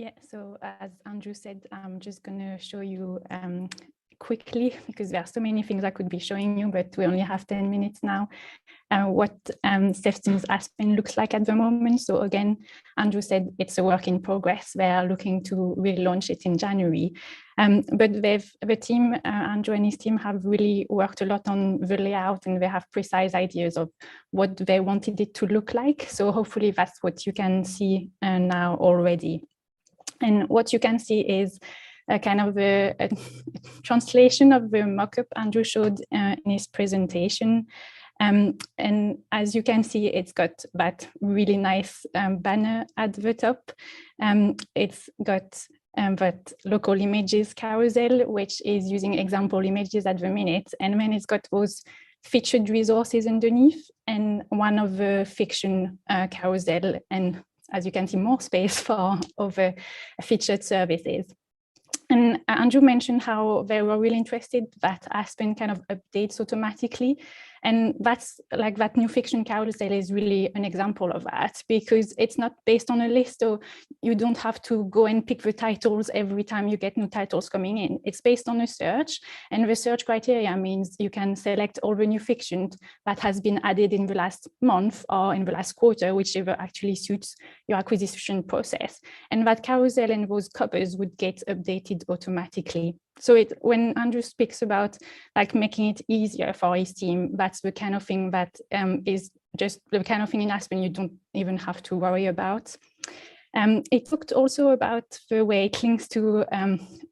Yeah, so as Andrew said, I'm just going to show you quickly, because there are so many things I could be showing you, but we only have 10 minutes now, what Sefton's Aspen looks like at the moment. So again, Andrew said it's a work in progress. They're looking to relaunch it in January. But the team, Andrew and his team, have really worked a lot on the layout, and they have precise ideas of what they wanted it to look like. So hopefully that's what you can see now already. And what you can see is a kind of a translation of the mock-up Andrew showed in his presentation. And as you can see, it's got that really nice banner at the top. It's got that local images carousel, which is using example images at the minute. And then it's got those featured resources underneath, and one of the fiction carousel, and as you can see, more space for other featured services. And Andrew mentioned how they were really interested that Aspen kind of updates automatically. And that's like that new fiction carousel is really an example of that, because it's not based on a list, so you don't have to go and pick the titles every time you get new titles coming in. It's based on a search, and the search criteria means you can select all the new fiction that has been added in the last month or in the last quarter, whichever actually suits your acquisition process. And that carousel and those covers would get updated automatically. So when Andrew speaks about like making it easier for his team, that's the kind of thing that is just the kind of thing in Aspen you don't even have to worry about. It talked also about the way it links to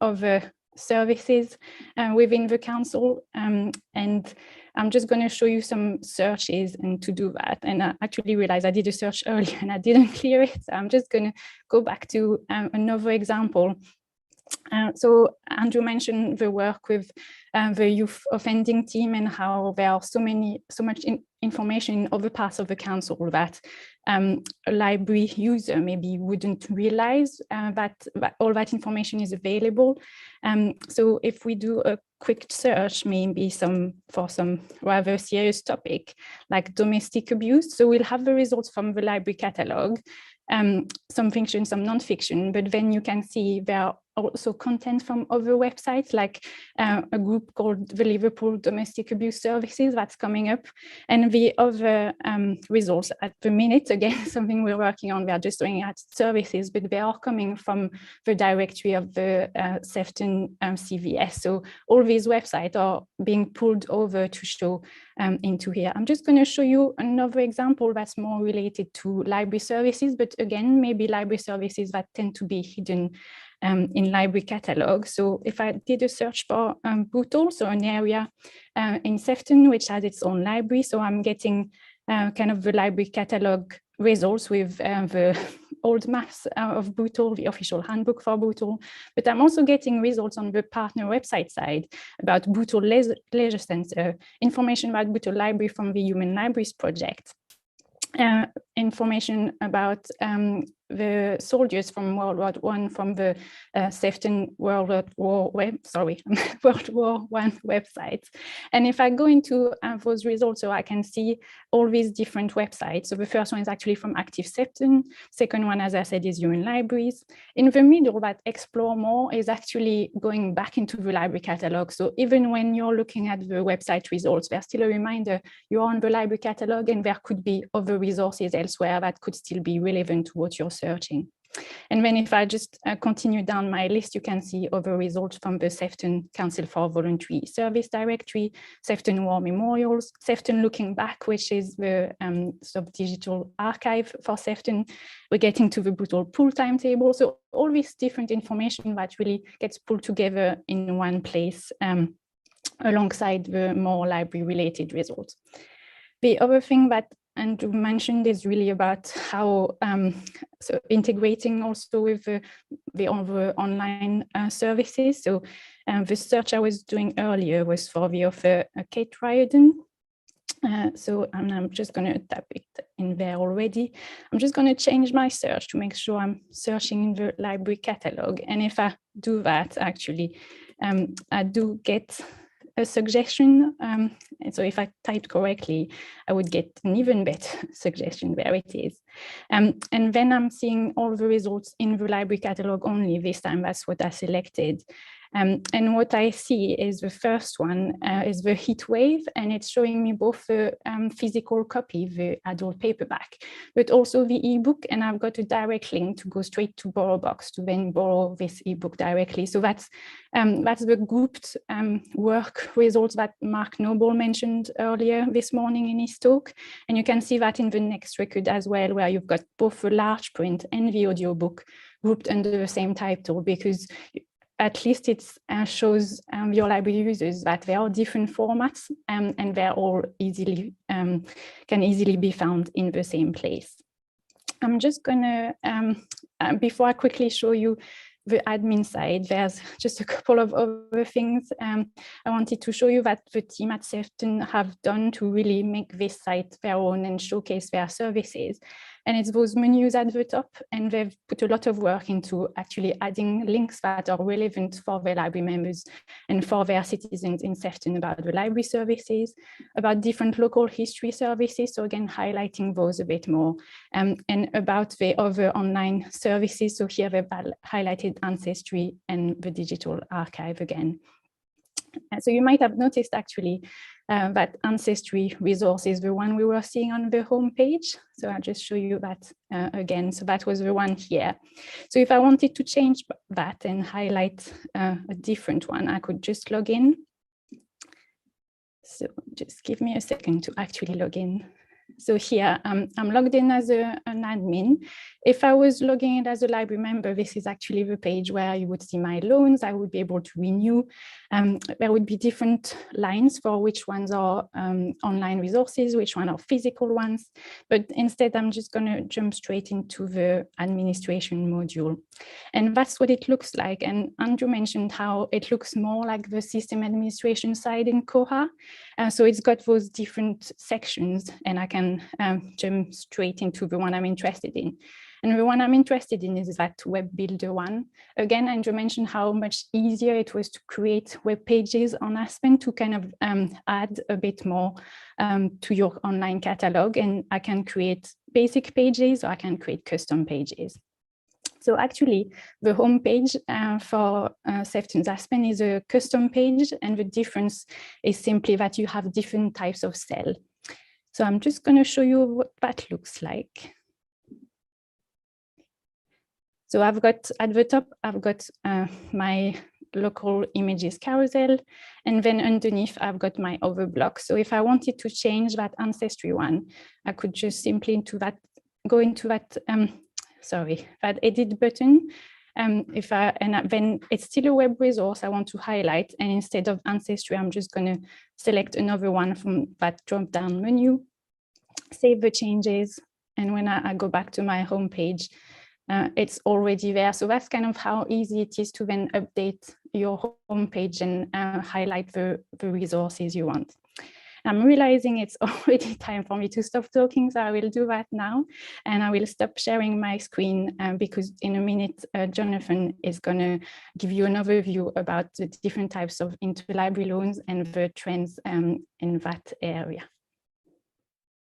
other services within the council. And I'm just going to show you some searches and to do that. And I actually realized I did a search earlier and I didn't clear it. So I'm just going to go back to another example. So Andrew mentioned the work with the youth offending team, and how there are so much information in other parts of the council that a library user maybe wouldn't realize that all that information is available. So if we do a quick search, maybe for some rather serious topic like domestic abuse, so we'll have the results from the library catalogue, some fiction, some non-fiction, but then you can see there are also content from other websites, like a group called the Liverpool Domestic Abuse Services that's coming up. And the other results at the minute, again, something we're working on, we are just doing at services, but they are coming from the directory of the Sefton CVS. So all these websites are being pulled over to show into here. I'm just going to show you another example that's more related to library services, but again, maybe library services that tend to be hidden in library catalog. So if I did a search for Bootle, so an area in Sefton which has its own library, so I'm getting kind of the library catalog results with the old maps of Bootle, the official handbook for Bootle, but I'm also getting results on the partner website side about Bootle Leisure Centre, information about Bootle Library from the Human Libraries Project, information about the soldiers from World War I from the Sefton World War I website. And if I go into those results, so I can see all these different websites. So the first one is actually from Active Sefton. Second one, as I said, is Human Libraries. In the middle, that Explore More is actually going back into the library catalog. So even when you're looking at the website results, there's still a reminder you're on the library catalog, and there could be other resources elsewhere that could still be relevant to what you're searching. And then if I just continue down my list, you can see other results from the Sefton Council for Voluntary Service Directory, Sefton War Memorials, Sefton Looking Back, which is the sort of digital archive for Sefton. We're getting to the Bootle pool timetable. So all this different information that really gets pulled together in one place alongside the more library related results. The other thing that Andrew mentioned is really about how so integrating also with the other online services. So the search I was doing earlier was for the author Kate Riordan. So I'm just going to tap it in there already. I'm just going to change my search to make sure I'm searching in the library catalog. And if I do that, actually, I do get a suggestion. And so if I type correctly, I would get an even better suggestion. There it is. And then I'm seeing all the results in the library catalog only this time. That's what I selected. And what I see is the first one is the heat wave, and it's showing me both the physical copy, the adult paperback, but also the ebook. And I've got a direct link to go straight to BorrowBox to then borrow this ebook directly. So that's the grouped work results that Mark Noble mentioned earlier this morning in his talk. And you can see that in the next record as well, where you've got both the large print and the audiobook grouped under the same title, because at least it shows your library users that there are different formats and they're all easily can easily be found in the same place. I'm just gonna, before I quickly show you the admin side, there's just a couple of other things I wanted to show you that the team at Sefton have done to really make this site their own and showcase their services. And it's those menus at the top, and they've put a lot of work into actually adding links that are relevant for their library members and for their citizens in Sefton about the library services, about different local history services. So again, highlighting those a bit more, and about the other online services. So here they've highlighted Ancestry and the digital archive again. So you might have noticed actually that Ancestry resource is the one we were seeing on the home page. So I'll just show you that again. So that was the one here. So if I wanted to change that and highlight a different one, I could just log in. So just give me a second to actually log in. So here I'm logged in as an admin. If I was logging in as a library member, this is actually the page where you would see my loans. I would be able to renew. There would be different lines for which ones are online resources, which one are physical ones. But instead, I'm just going to jump straight into the administration module. And that's what it looks like. And Andrew mentioned how it looks more like the system administration side in Koha. So it's got those different sections, and I can jump straight into the one I'm interested in. And the one I'm interested in is that web builder one. Again, Andrew mentioned how much easier it was to create web pages on Aspen to kind of add a bit more to your online catalog. And I can create basic pages, or I can create custom pages. So actually, the home page for Sefton's Aspen is a custom page, and the difference is simply that you have different types of cell. So I'm just going to show you what that looks like. So I've got at the top, I've got my local images carousel, and then underneath I've got my other blocks. So if I wanted to change that Ancestry one, I could just simply go into that that edit button. Then it's still a web resource I want to highlight, and instead of Ancestry, I'm just going to select another one from that drop down menu, save the changes, and when I go back to my home page, it's already there. So that's kind of how easy it is to then update your home page and highlight the resources you want. I'm realizing it's already time for me to stop talking, so I will do that now, and I will stop sharing my screen because in a minute, Jonathan is going to give you an overview about the different types of interlibrary loans and the trends in that area.